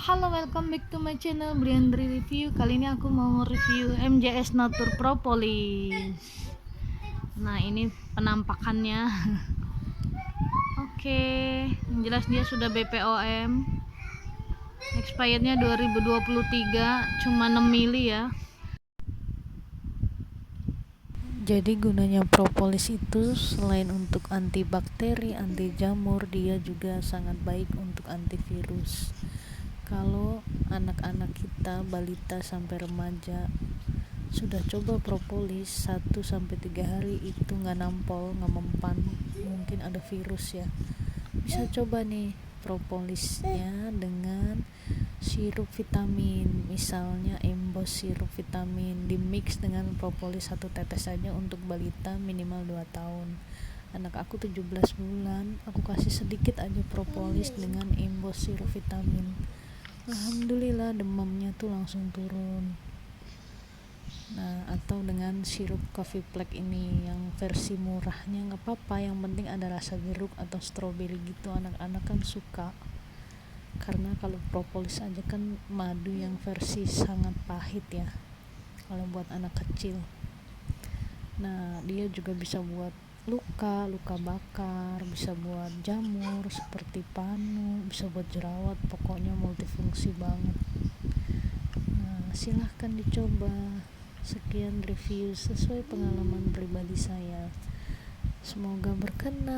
Halo, welcome back to my channel Briandri Review. Kali ini aku mau nge-review MJS Natur Propolis. Nah, ini penampakannya. Oke, yang jelas dia sudah BPOM. Expirednya 2023, cuma 6 mili ya. Jadi gunanya propolis itu selain untuk antibakteri, anti jamur, dia juga sangat baik untuk antivirus. Kalau anak-anak kita, balita sampai remaja sudah coba propolis 1-3 hari itu nggak nampol, nggak mempan, mungkin ada virus ya, bisa coba nih propolisnya dengan sirup vitamin, misalnya embos sirup vitamin di mix dengan propolis 1 tetes saja untuk balita minimal 2 tahun. Anak aku 17 bulan, aku kasih sedikit aja propolis dengan embos sirup vitamin. Alhamdulillah demamnya tuh langsung turun. Nah, atau dengan sirup coffee black ini yang versi murahnya nggak apa-apa, yang penting ada rasa jeruk atau stroberi gitu, anak-anak kan suka. Karena kalau propolis aja kan madu yang versi sangat pahit ya kalau buat anak kecil. Nah, dia juga bisa buat luka bakar, bisa buat jamur seperti panu, bisa buat jerawat, pokoknya multifungsi banget. Nah, silahkan dicoba. Sekian review sesuai pengalaman pribadi saya, semoga berkenan.